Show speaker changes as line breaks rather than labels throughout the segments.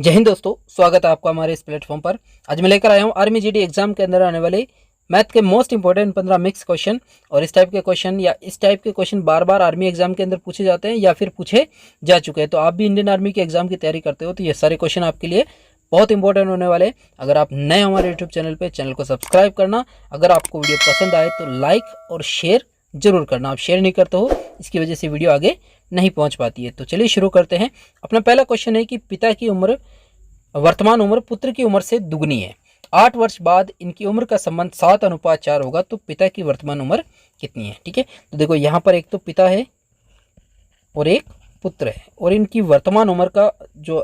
जय हिंद दोस्तों, स्वागत है आपका हमारे इस प्लेटफॉर्म पर। आज मैं लेकर आया हूँ आर्मी जीडी एग्जाम के अंदर आने वाले मैथ के मोस्ट इंपॉर्टेंट 15 मिक्स क्वेश्चन। और इस टाइप के क्वेश्चन या इस टाइप के क्वेश्चन बार बार आर्मी एग्जाम के अंदर पूछे जाते हैं या फिर पूछे जा चुके हैं। तो आप भी इंडियन आर्मी के एग्जाम की तैयारी करते हो तो ये सारे क्वेश्चन आपके लिए बहुत इंपॉर्टेंट होने वाले हैं। अगर आप नए हमारे यूट्यूब चैनल पर, चैनल को सब्सक्राइब करना। अगर आपको वीडियो पसंद आए तो लाइक और शेयर जरूर करना। आप शेयर नहीं करते हो, इसकी वजह से वीडियो आगे नहीं पहुंच पाती है। तो चलिए शुरू करते हैं। अपना पहला क्वेश्चन है कि पिता की उम्र वर्तमान उम्र पुत्र की उम्र से दुगनी है। 8 वर्ष बाद इनकी उम्र का संबंध 7:4 होगा तो पिता की वर्तमान उम्र कितनी है। ठीक है, तो देखो यहाँ पर एक तो पिता है और एक पुत्र है और इनकी वर्तमान उम्र का जो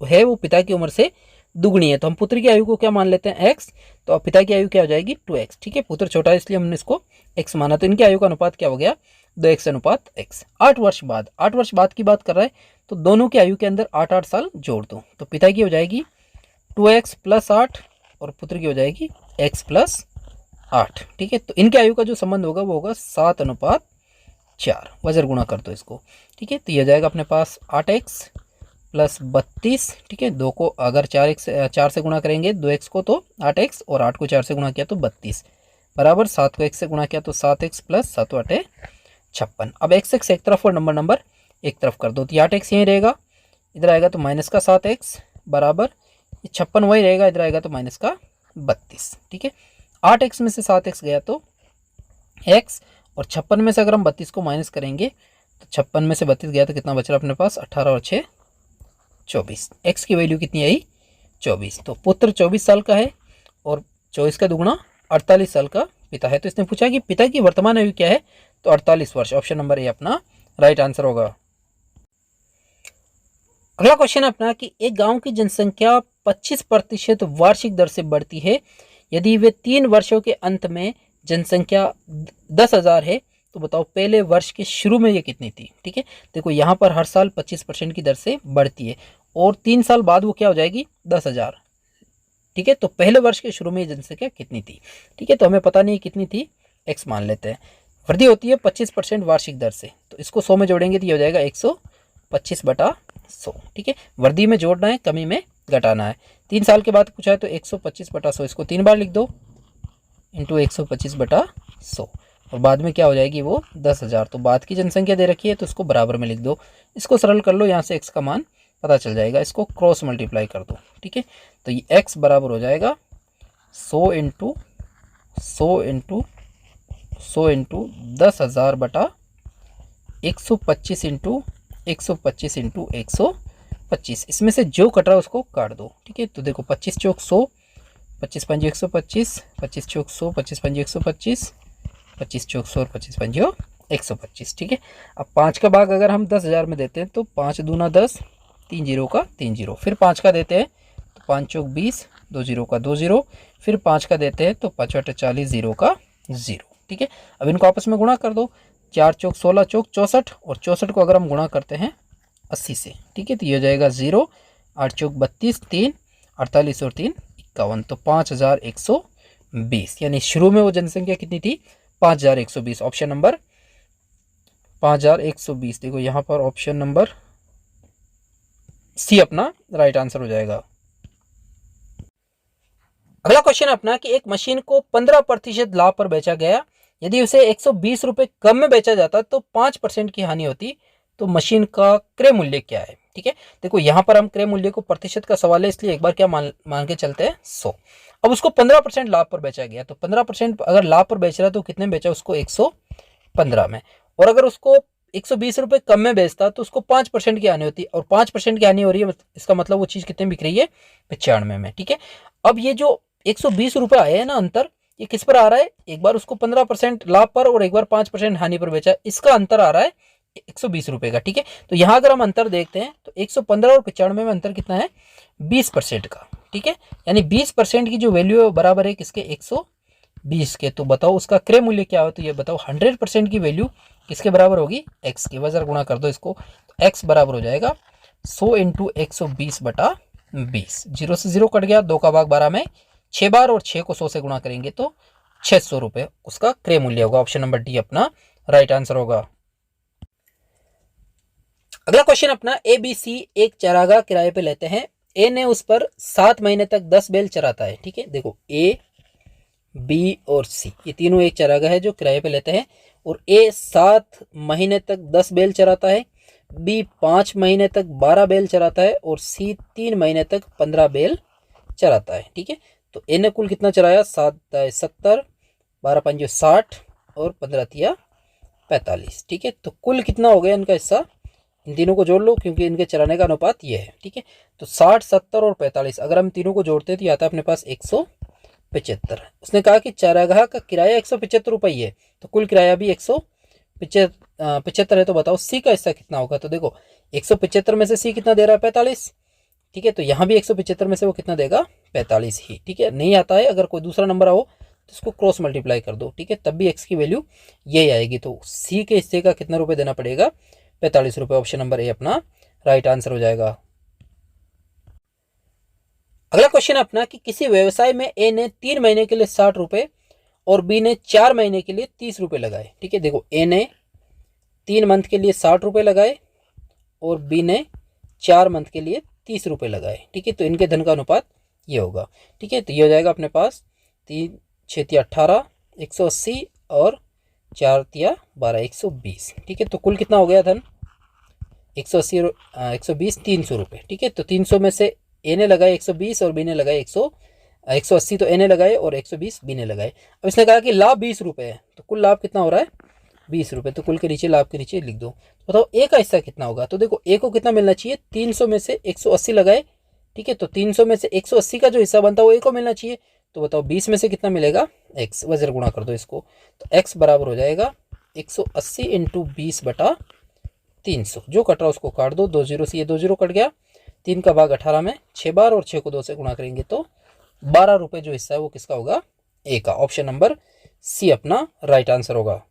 है वो पिता की उम्र से दुगनी है। तो हम पुत्र की आयु को क्या मान लेते हैं, x। तो अब पिता की आयु क्या हो जाएगी, 2x। ठीक है, पुत्र छोटा है इसलिए हमने इसको x माना। तो इनकी आयु का अनुपात क्या हो गया, 2x/x। 8 वर्ष बाद, 8 वर्ष बाद की बात कर रहा है तो दोनों की आयु के अंदर 8-8 साल जोड़ दो। तो पिता की हो जाएगी 2x + 8 और पुत्र की हो जाएगी x + 8। ठीक है, तो इनकी आयु का जो संबंध होगा वो होगा 7:4। वजर गुणा कर दो इसको। ठीक है, तो ये हो जाएगा अपने पास 8x + 32। ठीक है, 2 को अगर 4 से गुणा करेंगे 2x को तो 8x और 8 को 4 से गुणा किया तो 32 बराबर 7 को x से गुणा किया तो 7x + 7 × 8 = 56। अब x एक तरफ और नंबर एक तरफ कर दो तो 8x यहीं रहेगा, इधर आएगा तो -7x बराबर 56 वही रहेगा, इधर आएगा तो -32। ठीक है, 8x में से 7x गया तो x और 56 में से अगर हम 32 को माइनस करेंगे तो 56 में से 32 गया तो कितना बच रहा अपने पास, 18 और 6 24। x की वैल्यू कितनी आई, 24। तो पुत्र 24 साल का है और 24 का दुगुना 48 साल का पिता है। तो इसने पूछा कि पिता की वर्तमान आयु क्या है, तो 48 वर्ष। ऑप्शन नंबर ए अपना राइट आंसर होगा। अगला क्वेश्चन अपना कि एक गांव की जनसंख्या 25% वार्षिक दर से बढ़ती है यदि वे 3 वर्षों के अंत में जनसंख्या 10,000 है तो बताओ पहले वर्ष के शुरू में ये कितनी थी। ठीक है, देखो यहाँ पर हर साल 25% की दर से बढ़ती है और 3 साल बाद वो क्या हो जाएगी, 10,000। ठीक है, तो पहले वर्ष के शुरू में ये जनसंख्या कितनी थी। ठीक है, तो हमें पता नहीं कितनी थी, x मान लेते हैं। वृद्धि होती है 25% वार्षिक दर से, तो इसको 100 में जोड़ेंगे तो ये हो जाएगा 125/100। ठीक है, वृद्धि में जोड़ना है, कमी में घटाना है। 3 साल के बाद पूछा है तो 125/100, इसको 3 बार लिख दो इंटू 125/100 और बाद में क्या हो जाएगी वो 10,000। तो बाद की जनसंख्या दे रखी है तो उसको बराबर में लिख दो। इसको सरल कर लो, यहाँ से x का मान पता चल जाएगा, इसको क्रॉस मल्टीप्लाई कर दो। ठीक है, तो ये x बराबर हो जाएगा 100 इंटू 10,000 बटा 125 इंटू 125। इसमें से जो कट रहा है उसको काट दो। ठीक है, तो देखो 25 चौक 100, 25 पंजे 125, 25 चौक 100, 25 पंजे 125, 25 चौक 100 और 25 पंजे 125। ठीक है, अब 5 का भाग अगर हम 10,000 में देते हैं तो 5 दूना 10, 3 0 का 3 0, फिर 5 का देते हैं तो 5 चौक 20, 2 0 का 2 0, फिर 5 का देते हैं तो 5 8 40, 0 का 0। ठीक है, अब इनको आपस में गुणा कर दो, 4 चौक 16 चौक 64 और 64 को अगर हम गुणा करते हैं 80 से। ठीक है, तो ये हो जाएगा 0, 8 चौक 32, 3 48 और 3 51, तो 5120। यानी शुरू में वो जनसंख्या कितनी थी, 5120। Option number 5120। देखो यहाँ पर ऑप्शन नंबर सी अपना राइट आंसर हो जाएगा। अगला क्वेश्चन अपना कि एक मशीन को 15% लाभ पर बेचा गया, यदि उसे 120 रुपए कम में बेचा जाता तो 5% की हानि होती, तो मशीन का क्रय मूल्य क्या है। ठीक है, देखो यहाँ पर हम क्रय मूल्य को प्रतिशत का सवाल है इसलिए एक बार क्या मान के चलते हैं 100। अब उसको 15% लाभ पर बेचा गया, तो 15% अगर लाभ पर बेच रहा है तो कितने में बेचा, उसको 115 में। और अगर उसको 120 रुपए कम में बेचता तो उसको 5% की हानि होती, और 5% की हानि हो रही है, इसका मतलब वो चीज कितने बिक रही है, 95 में। ठीक है, अब ये जो 120 रुपए आए हैं ना अंतर, ये किस पर आ रहा है, एक बार उसको 15% लाभ पर और एक बार 5% हानि पर बेचा, इसका अंतर आ रहा है 120 रुपए का। ठीक है, तो यहां अगर हम अंतर देखते हैं तो 115 और 95 में अंतर कितना है, 20% का। ठीक है, यानी 20% की जो वैल्यू है बराबर है किसके, 120 के। तो बताओ उसका क्रय मूल्य क्या हो, तो ये बताओ 100% की वैल्यू किसके बराबर होगी, x के। वजर गुणा कर दो इसको, तो x बराबर हो जाएगा 100 इंटू 120/20। 0 से 0 कट गया, 2 का भाग 12 में 6 बार और 6 को 100 से गुणा करेंगे तो 600 रुपए उसका क्रय मूल्य होगा। ऑप्शन नंबर डी अपना राइट आंसर होगा। अगला क्वेश्चन अपना ABC एक चारागाह किराए पे लेते हैं ए ने उस पर 7 महीने तक 10 बैल चराता है। ठीक है, देखो ए, बी और सी ये तीनों एक चरागाह है जो किराए पे लेते हैं, और ए 7 महीने तक 10 बैल चराता है, बी 5 महीने तक 12 बैल चराता है, और सी 3 महीने तक 15 बैल चराता है। ठीक है, तो ए ने कुल कितना चराया, 7 12 पंजे 60 और 15 तिया 45। ठीक है, तो कुल कितना हो गया इनका हिस्सा, इन तीनों को जोड़ लो क्योंकि इनके चराने का अनुपात ये है। ठीक है, तो 60 70 और 45 अगर हम तीनों को जोड़ते हैं तो आता है अपने पास 175। उसने कहा कि चारागाह का किराया 175 रुपये है, तो कुल किराया भी 175 है। तो बताओ सी का हिस्सा कितना होगा। तो देखो 175 में से सी कितना दे रहा है, 45। ठीक है, तो यहाँ भी 175 में से वो कितना देगा, 45 ही। ठीक है, नहीं आता है अगर कोई दूसरा नंबर आओ तो इसको क्रॉस मल्टीप्लाई कर दो। ठीक है, तब भी एक्स की वैल्यू यही आएगी। तो सी के हिस्से का कितना रुपये देना पड़ेगा, 45 रुपये। ऑप्शन नंबर ए अपना राइट आंसर हो जाएगा। अगला क्वेश्चन अपना कि किसी व्यवसाय में ए ने 3 महीने के लिए 60 रुपये और बी ने 4 महीने के लिए 30 रुपये लगाए। ठीक है, देखो ए ने 3 मंथ के लिए 60 रुपये लगाए और बी ने 4 मंथ के लिए 30 रुपये लगाए। ठीक है, तो इनके धन का अनुपात ये होगा। ठीक है, तो ये हो जाएगा अपने पास 3 6 तिया 18 180 और 4 तिया 12 120। ठीक है, तो कुल कितना हो गया धन, 180 120 300 रुपये। ठीक है, तो 300 में से ए ने लगाए 120 और बी ने लगाए 180, तो ए ने लगाए और 120 बी ने लगाए। अब इसने कहा कि लाभ 20 रुपये है, तो कुल लाभ कितना हो रहा है, 20 रुपये। तो कुल के नीचे लाभ के नीचे लिख दो। तो बताओ ए का हिस्सा कितना होगा। तो देखो ए को कितना मिलना चाहिए, 300 में से 180 लगाए। ठीक है, तो 300 में से 180 का जो हिस्सा बनता है वो ए को मिलना चाहिए। तो बताओ 20 में से कितना मिलेगा, एक्स। वजर गुणा कर दो इसको, तो एक्स बराबर हो जाएगा 180 इंटू 20 बटा 300। जो कट रहा है उसको काट दो, 2 जीरो से ये 2 जीरो कट गया, 3 का भाग 18 में 6 बार और 6 को 2 से गुणा करेंगे तो 12 रुपये जो हिस्सा है वो किसका होगा, ए का। ऑप्शन नंबर सी अपना राइट आंसर होगा।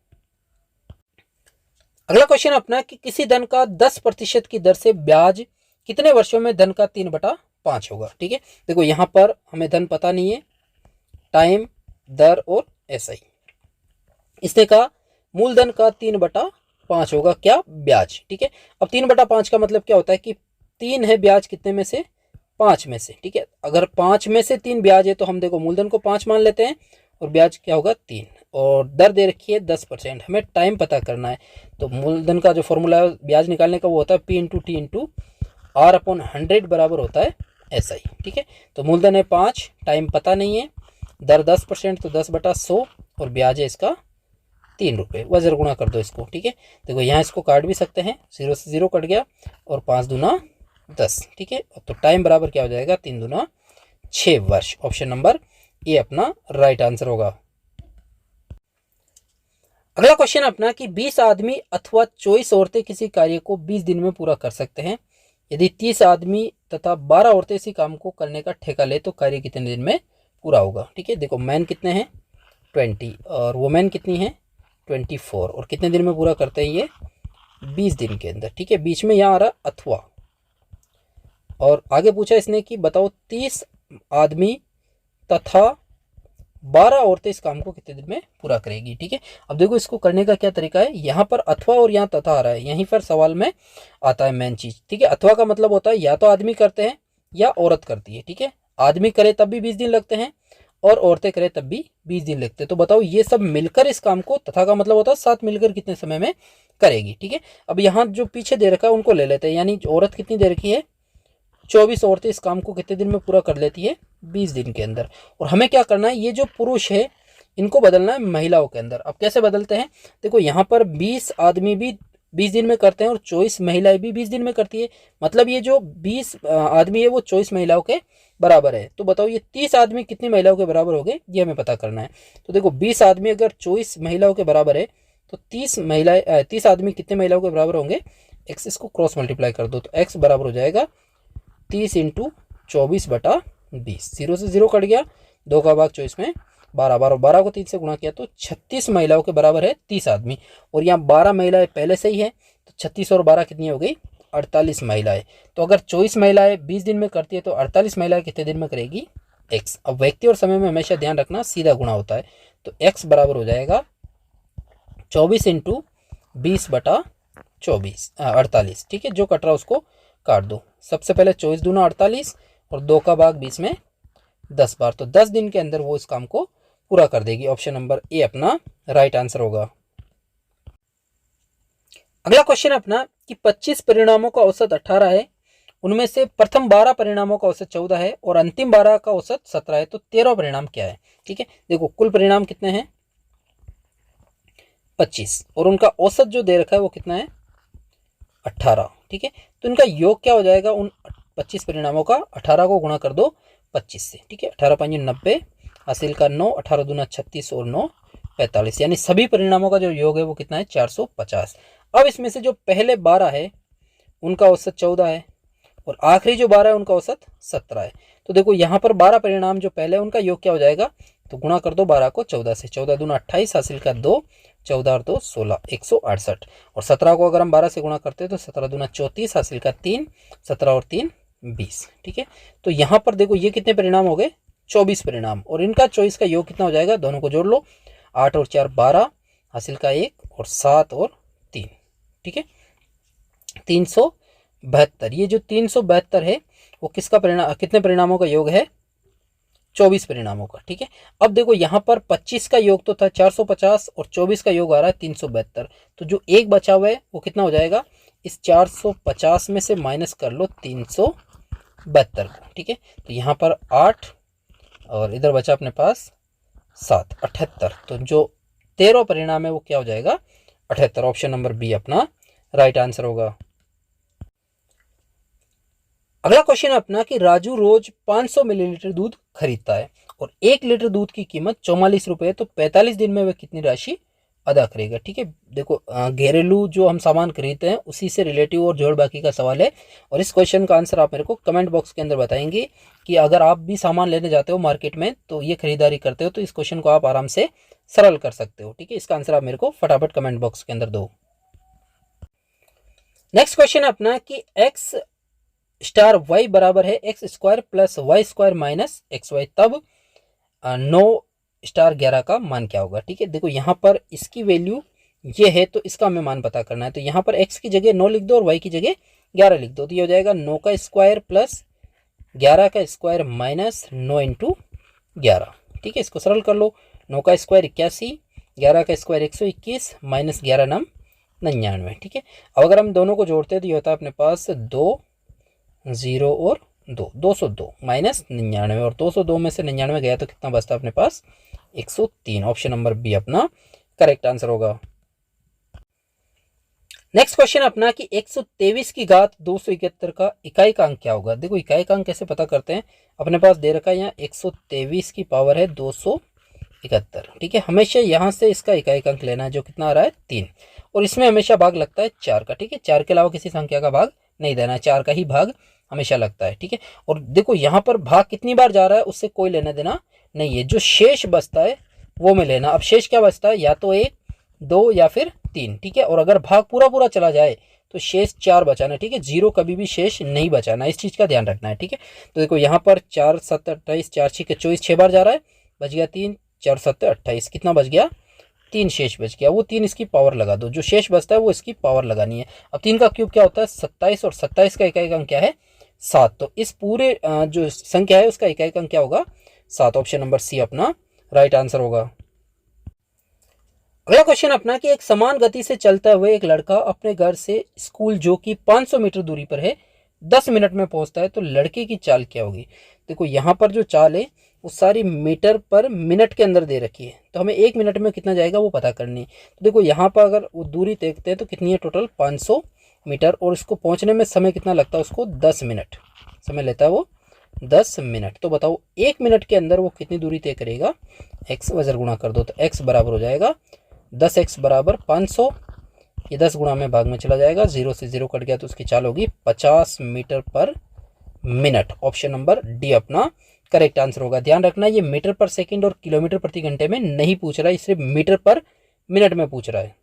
अगला क्वेश्चन अपना कि किसी धन का 10% की दर से ब्याज कितने वर्षों में धन का 3/5 होगा। ठीक है, देखो यहाँ पर हमें धन पता नहीं है, टाइम, दर और एसआई। इसने कहा मूलधन का 3/5 होगा क्या, ब्याज। ठीक है, अब 3/5 का मतलब क्या होता है कि 3 है ब्याज कितने में से, 5 में से। ठीक है, अगर 5 में से 3 ब्याज है तो हम देखो मूलधन को 5 मान लेते हैं और ब्याज क्या होगा 3, और दर दे रखी है 10%। हमें टाइम पता करना है, तो मूलधन का जो फॉर्मूला है ब्याज निकालने का वो होता है P into T into R/100 बराबर होता है SI। ठीक है, तो मूलधन है 5, टाइम पता नहीं है, दर 10% तो 10/100 और ब्याज है इसका 3 रुपये। वजर गुणा कर दो इसको। ठीक है, देखो यहाँ इसको काट भी सकते हैं, 0 से 0 कट गया और 5 दूना 10। ठीक है, तो टाइम बराबर क्या हो जाएगा, 3 दूना 6 वर्ष। ऑप्शन नंबर ए अपना राइट आंसर होगा। अगला क्वेश्चन अपना कि 20 आदमी अथवा 24 औरतें किसी कार्य को 20 दिन में पूरा कर सकते हैं। यदि 30 आदमी तथा 12 औरतें इसी काम को करने का ठेका ले तो कार्य कितने दिन में पूरा होगा। ठीक है, देखो मैन कितने हैं 20 और वुमेन कितनी है 24, और कितने दिन में पूरा करते हैं ये 20 दिन के अंदर। ठीक है, बीच में यहाँ आ रहा अथवा, और आगे पूछा इसने कि बताओ 30 आदमी तथा 12 औरतें इस काम को कितने दिन में पूरा करेगी। ठीक है, अब देखो इसको करने का क्या तरीका है, यहाँ पर अथवा और यहाँ तथा आ रहा है, यहीं पर सवाल में आता है मेन चीज। ठीक है, अथवा का मतलब होता है या तो आदमी करते हैं या औरत करती है। ठीक है, आदमी करे तब भी 20 दिन लगते हैं और औरतें करें तब भी 20 दिन लगते हैं। तो बताओ ये सब मिलकर इस काम को, तथा का मतलब होता है साथ मिलकर कितने समय में करेगी। ठीक है, अब यहाँ जो पीछे दे रखा है उनको ले लेते हैं, यानी औरत कितनी दे रखी है 24 औरतें इस काम को कितने दिन में पूरा कर लेती है 20 दिन के अंदर। और हमें क्या करना है, ये जो पुरुष है इनको बदलना है महिलाओं के अंदर। अब कैसे बदलते हैं, देखो यहाँ पर 20 आदमी भी 20 दिन में करते हैं और 24 महिलाएं भी 20 दिन में करती है, मतलब ये जो 20 आदमी है वो 24 महिलाओं के बराबर है। तो बताओ ये 30 आदमी कितनी महिलाओं के बराबर हो गए, ये हमें पता करना है। तो देखो 20 आदमी अगर 24 महिलाओं के बराबर है तो 30 आदमी कितने महिलाओं के बराबर होंगे, एक्स, इसको क्रॉस मल्टीप्लाई कर दो तो एक्स बराबर हो जाएगा 30 इंटू 24/20। 0 से 0 कट गया, 2 का भाग 24 में 12 को 3 से गुणा किया तो 36 महिलाओं के बराबर है 30 आदमी, और यहाँ 12 महिलाएं पहले से ही है तो 36 और 12 कितनी हो गई 48 महिलाएं। तो अगर 24 महिलाएं 20 दिन में करती है तो 48 महिलाएं कितने दिन में करेगी, एक्स। अब व्यक्ति और समय में हमेशा ध्यान रखना सीधा गुणा होता है, तो एक्स बराबर हो जाएगा 24 इंटू 20/48। ठीक है, जो कट रहा उसको काट दो। सबसे पहले 24 दूना 48 और 2 का भाग 20 में 10 बार, तो 10 दिन के अंदर वो इस काम को पूरा कर देगी। ऑप्शन नंबर ए अपना राइट आंसर होगा। अगला क्वेश्चन अपना कि 25 परिणामों का औसत 18 है, उनमें से प्रथम 12 परिणामों का औसत 14 है और अंतिम 12 का औसत 17 है, तो 13 परिणाम क्या है? ठीक है, देखो कुल परिणाम कितने हैं 25 और उनका औसत जो दे रखा है वो कितना है 18। ठीक है, तो इनका योग क्या हो जाएगा? उन 25 परिणामों का 18 को गुणा कर दो 25 से। ठीक है, 18 5 90, हासिल का 9, 18 दूना 36 और 9 45, यानी सभी परिणामों का जो योग है वो कितना है 450। अब इसमें से जो पहले 12 है उनका औसत 14 है और आखिरी जो 12 है उनका औसत 17 है। तो देखो यहाँ पर 12 परिणाम जो पहले उनका योग क्या हो जाएगा? तो गुणा कर दो 12 को 14 से, 14 दूना 28, हासिल का 2, 14 और 2 16, 168। और 17 को अगर हम 12 से गुणा करते हैं तो 17 दूना 34, हासिल का 3, 17 और 3 20। ठीक है, तो यहाँ पर देखो ये कितने परिणाम हो गए 24 परिणाम, और इनका 24 का योग कितना हो जाएगा? दोनों को जोड़ लो, 8 और 4 12, हासिल का 1 और 7 और 3। ठीक है, 372। ये जो 372 है वो किसका परिणाम, कितने परिणामों का योग है? 24 परिणामों का। ठीक है, अब देखो यहाँ पर 25 का योग तो था 450 और 24 का योग आ रहा है 372, तो जो एक बचा हुआ है वो कितना हो जाएगा? इस 450 में से माइनस कर लो 372 को। ठीक है, तो यहाँ पर 8 और इधर बचा अपने पास 7, 78। तो जो 13 परिणाम है वो क्या हो जाएगा? 78। ऑप्शन नंबर बी अपना राइट आंसर होगा। अगला क्वेश्चन अपना कि राजू रोज 500 मिलीलीटर दूध खरीदता है और 1 लीटर दूध की कीमत 44 रुपये, तो 45 दिन में वह कितनी राशि अदा करेगा? ठीक है, देखो घरेलू जो हम सामान खरीदते हैं उसी से रिलेटिव और जोड़ बाकी का सवाल है, और इस क्वेश्चन का आंसर आप मेरे को कमेंट बॉक्स के अंदर बताएंगे कि अगर आप भी सामान लेने जाते हो मार्केट में तो ये खरीदारी करते हो तो इस क्वेश्चन को आप आराम से सरल कर सकते हो। ठीक है, इसका आंसर आप मेरे को फटाफट कमेंट बॉक्स के अंदर दो। नेक्स्ट क्वेश्चन अपना कि एक्स स्टार वाई बराबर है x square plus y square minus x y, तब 9 स्टार 11 का मान क्या होगा? ठीक है, देखो यहाँ पर इसकी वैल्यू ये है तो इसका हमें मान पता करना है, तो यहाँ पर x की जगह 9 लिख दो और y की जगह 11 लिख दो, तो ये हो जाएगा 9 का स्क्वायर प्लस 11 का स्क्वायर माइनस 9 इंटू 11। ठीक है, इसको सरल कर लो, 9 का स्क्वायर 81, 11 का स्क्वायर 121 माइनस 11 नम 99। ठीक है, अब अगर हम दोनों को जोड़ते हैं तो ये होता है अपने पास 2 0 और 2, 202 माइनस 99, और 202 में से 99 गया तो कितना बचता है अपने पास? 103। ऑप्शन नंबर बी अपना करेक्ट आंसर होगा। नेक्स्ट क्वेश्चन अपना कि 123 की घात 271 का इकाई का अंक क्या होगा? देखो इकाई का अंक कैसे पता करते हैं, अपने पास दे रखा है यहाँ 123 की पावर है 271। ठीक है, हमेशा यहाँ से इसका इकाई का अंक लेना है जो कितना आ रहा है 3, और इसमें हमेशा भाग लगता है 4 का। ठीक है, 4 के अलावा किसी संख्या का भाग नहीं देना है, 4 का ही भाग हमेशा लगता है। ठीक है, और देखो यहाँ पर भाग कितनी बार जा रहा है उससे कोई लेना देना नहीं है, जो शेष बचता है वो में लेना। अब शेष क्या बचता है? या तो 1 2 या फिर 3। ठीक है, और अगर भाग पूरा पूरा चला जाए तो शेष 4 बचाना। ठीक है, 0 कभी भी शेष नहीं बचाना, इस चीज़ का ध्यान रखना है। ठीक है, तो देखो यहाँ पर 4 7 28, 4 6 24, 6 बार जा रहा है, बच गया 3, 4 7 28, कितना बच गया? 3 शेष बच गया, वो 3 इसकी पावर लगा दो, जो शेष बचता है वो इसकी पावर लगानी है। अब 3 का क्यूब क्या होता है? 27, और 27 का इकाई अंक क्या है? 7, तो इस पूरे जो संख्या है उसका इकाई अंक क्या होगा? 7। ऑप्शन नंबर सी अपना राइट आंसर होगा। अगला क्वेश्चन अपना कि एक समान गति से चलता हुए एक लड़का अपने घर से स्कूल जो कि 500 मीटर दूरी पर है 10 मिनट में पहुंचता है, तो लड़के की चाल क्या होगी? देखो यहाँ पर जो चाल है वो सारी मीटर पर मिनट के अंदर दे रखी है, तो हमें 1 मिनट में कितना जाएगा वो पता करनी है। तो देखो यहाँ पर अगर वो दूरी देखते हैं तो कितनी है टोटल 500 मीटर, और इसको पहुँचने में समय कितना लगता है? उसको 10 मिनट समय लेता है वो 10 मिनट। तो बताओ 1 मिनट के अंदर वो कितनी दूरी तय करेगा? एक्स वजर गुणा कर दो तो एक्स बराबर हो जाएगा 10x बराबर 500, ये 10 गुणा में भाग में चला जाएगा, 0 से 0 कट गया तो उसकी चाल होगी 50 मीटर पर मिनट। ऑप्शन नंबर डी अपना करेक्ट आंसर होगा। ध्यान रखना ये मीटर पर सेकंड और किलोमीटर प्रति घंटे में नहीं पूछ रहा है, सिर्फ मीटर पर मिनट में पूछ रहा है।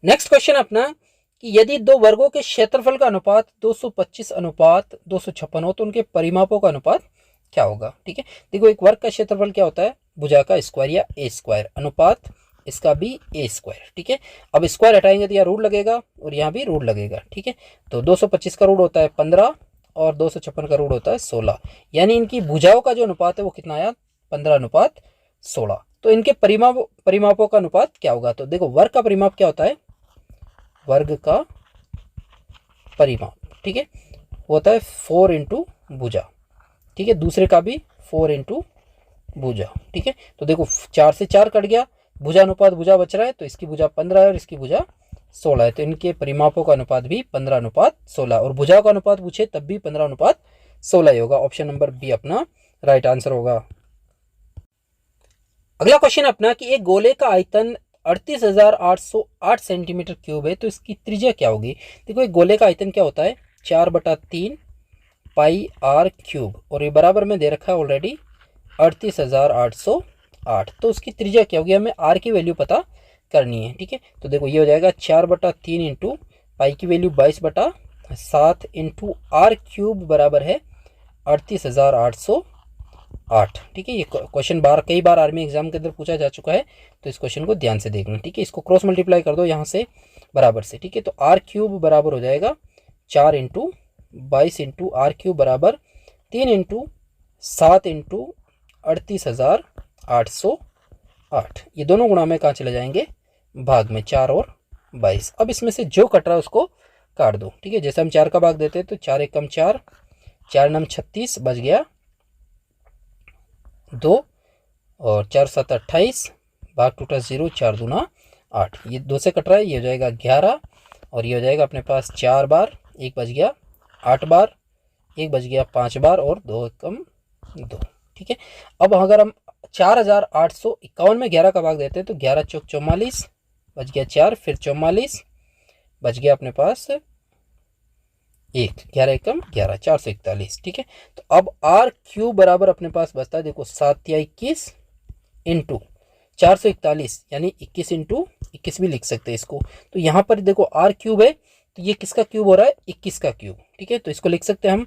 नेक्स्ट क्वेश्चन अपना कि यदि दो वर्गों के क्षेत्रफल का अनुपात 225 अनुपात 256 हो तो उनके परिमापों का अनुपात क्या होगा? ठीक है, देखो एक वर्ग का क्षेत्रफल क्या होता है? भुजा का स्क्वायर या ए स्क्वायर, अनुपात इसका भी ए स्क्वायर। ठीक है, अब स्क्वायर हटाएंगे तो यहाँ रूट लगेगा और यहाँ भी रूट लगेगा। ठीक है, तो 225 का रूट होता है 15 और 256 का रूट होता है 16, यानी इनकी भुजाओं का जो अनुपात है वो कितना आया 15:16। तो इनके परिमापों का अनुपात क्या होगा? तो देखो वर्ग का परिमाप क्या होता है, वर्ग का परिमाप, ठीक है, वो होता है 4 इंटू भुजा, ठीक है, दूसरे का भी 4 इंटू भुजा, ठीक है। तो देखो 4 से 4 कट गया, भुजा अनुपात भुजा बच रहा है, तो इसकी भुजा 15 है और इसकी भुजा 16 है, तो इनके परिमापों का अनुपात भी 15:16, और भुजाओं का अनुपात पूछे तब भी 15:16 ही होगा। ऑप्शन नंबर बी अपना राइट आंसर होगा। अगला क्वेश्चन अपना कि एक गोले का आयतन 38,808 सेंटीमीटर क्यूब है, तो इसकी त्रिज्या क्या होगी? देखो एक गोले का आयतन क्या होता है 4/3 पाई आर क्यूब, और ये बराबर में दे रखा है ऑलरेडी 38,808, तो उसकी त्रिज्या क्या होगी, हमें आर की वैल्यू पता करनी है, ठीक है। तो देखो ये हो जाएगा 4/3 इंटू पाई की वैल्यू 22/7 इंटू आर क्यूब बराबर है 38,808, ठीक है। ये क्वेश्चन कई बार आर्मी एग्जाम के अंदर पूछा जा चुका है, तो इस क्वेश्चन को ध्यान से देखना, ठीक है। इसको क्रॉस मल्टीप्लाई कर दो यहाँ से बराबर से, ठीक है। तो आर क्यूब बराबर हो जाएगा 4 इंटू 22 इंटू आर क्यूब बराबर 3 इंटू 7 इंटू 38,808, ये दोनों गुणा में कहाँ चले जाएंगे, भाग में, 4 और 22। अब इसमें से जो कट रहा है उसको काट दो, ठीक है। जैसे हम 4 का भाग देते हैं तो 4 एकम 4, 4 नम 36, बच गया 2, और 4 7 28, भाग टूटा 0, 4 दूना 8, ये 2 से कट रहा है, ये हो जाएगा 11, और ये हो जाएगा अपने पास 4 बार, 1 बच गया 8 बार, 1 बच गया 5 बार, और 2 एकम 2, ठीक है। अब अगर हम 4,851 में 11 का भाग देते हैं तो 11 चौक 44, बच गया 4, फिर 44, बच गया अपने पास 1, 11 एकम 11, 441, ठीक है। तो अब आर क्यूब बराबर अपने पास बचता है, देखो 7 या 21 इंटू 441, यानी 21 इंटू 21 भी लिख सकते हैं इसको। तो यहाँ पर देखो आर क्यूब है, तो ये किसका क्यूब हो रहा है, 21 का क्यूब, ठीक है। तो इसको लिख सकते हैं हम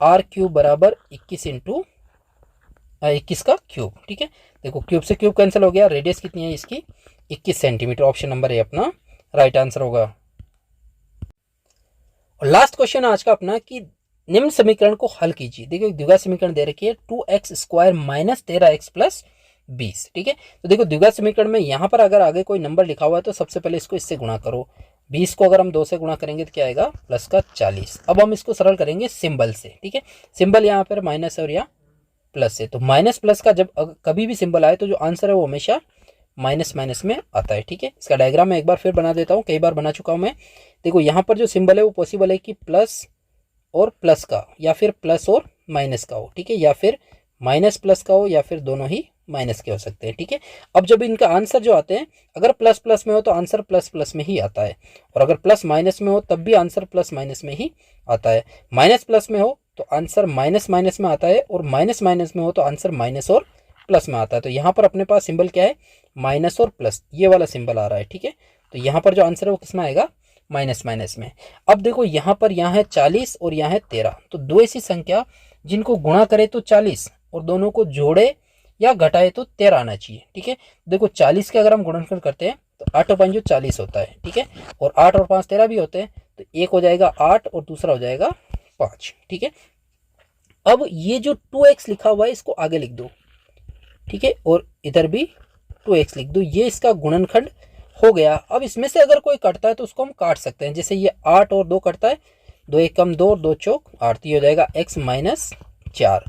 आर क्यूब बराबर 21 इंटू 21 का क्यूब, ठीक है। देखो क्यूब से क्यूब कैंसिल हो गया, रेडियस कितनी है इसकी 21 सेंटीमीटर, ऑप्शन नंबर ए अपना राइट आंसर होगा। और लास्ट क्वेश्चन आज का अपना कि निम्न समीकरण को हल कीजिए। देखो द्विघात समीकरण दे रखी है 2x square minus 13x plus 20, ठीक है। तो देखो द्विघात समीकरण में यहाँ पर अगर आगे कोई नंबर लिखा हुआ है तो सबसे पहले इसको इससे गुणा करो, 20 को अगर हम 2 से गुणा करेंगे तो क्या आएगा, प्लस का 40। अब हम इसको सरल करेंगे सिंबल से, ठीक है। सिंबल यहाँ पर माइनस और यहाँ प्लस है, तो माइनस प्लस का जब कभी भी सिंबल आए तो जो आंसर है वो हमेशा माइनस माइनस में आता है, ठीक है। इसका डायग्राम मैं एक बार फिर बना देता हूँ, कई बार बना चुका हूँ मैं। देखो यहाँ पर जो सिंबल है वो पॉसिबल है कि प्लस और प्लस का, या फिर प्लस और माइनस का हो, ठीक है, या फिर माइनस प्लस का हो, या फिर दोनों ही माइनस के हो सकते हैं, ठीक है। अब जब इनका आंसर जो आते हैं, अगर प्लस प्लस में हो तो आंसर प्लस प्लस में ही आता है, और अगर प्लस माइनस में हो तब भी आंसर प्लस माइनस में ही आता है। माइनस प्लस में हो तो आंसर माइनस माइनस में आता है, और माइनस माइनस में हो तो आंसर माइनस और प्लस में आता है। तो यहाँ पर अपने पास सिंबल क्या है, माइनस और प्लस, ये वाला सिंबल आ रहा है, ठीक है। तो यहाँ पर जो आंसर है वो किस में आएगा, माइनस माइनस में। अब देखो यहाँ पर यहाँ है 40 और यहाँ है 13, तो दो ऐसी संख्या जिनको गुणा करे तो 40 और दोनों को जोड़े या घटाए तो 13 आना चाहिए, ठीक है। देखो 40 के अगर हम गुणनफल करते हैं तो 8 और 5 जो 40 होता है, ठीक है, और 8 और 5 13 भी होते हैं, तो एक हो जाएगा 8 और दूसरा हो जाएगा 5, ठीक है। अब ये जो 2x लिखा हुआ है इसको आगे लिख दो, ठीक है, और इधर भी 2x लिख दो, ये इसका गुणनखंड हो गया। अब इसमें से अगर कोई कटता है तो उसको हम काट सकते हैं, जैसे ये 8 और 2 कटता है, 2 एक कम 2 और 2 चौक 8, तो ये हो जाएगा x माइनस 4।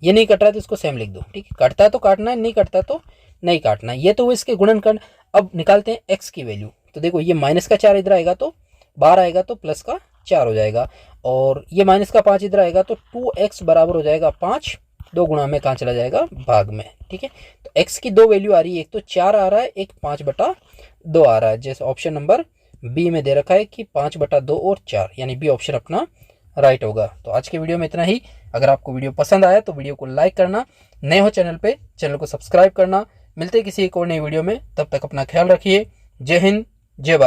ये नहीं कट रहा है तो इसको सेम लिख दो, ठीक है। कटता है तो काटना है, नहीं कटता तो नहीं काटना है। ये तो वो इसके गुणनखंड। अब निकालते हैं x की वैल्यू, तो देखो ये माइनस का 4 इधर आएगा तो बाहर आएगा तो प्लस का 4 हो जाएगा, और ये माइनस का 5 इधर आएगा तो 2x बराबर हो जाएगा 5, 2 गुणा में कहाँ चला जाएगा, भाग में, ठीक है। तो x की दो वैल्यू आ रही है, एक तो 4 आ रहा है, एक 5/2 आ रहा है, जैसे ऑप्शन नंबर बी में दे रखा है कि 5/2 और 4, यानी बी ऑप्शन अपना राइट होगा। तो आज के वीडियो में इतना ही। अगर आपको वीडियो पसंद आया तो वीडियो को लाइक करना, नए हो चैनल पे चैनल को सब्सक्राइब करना। मिलते किसी एक और नई वीडियो में, तब तक अपना ख्याल रखिए। जय हिंद, जय भारत।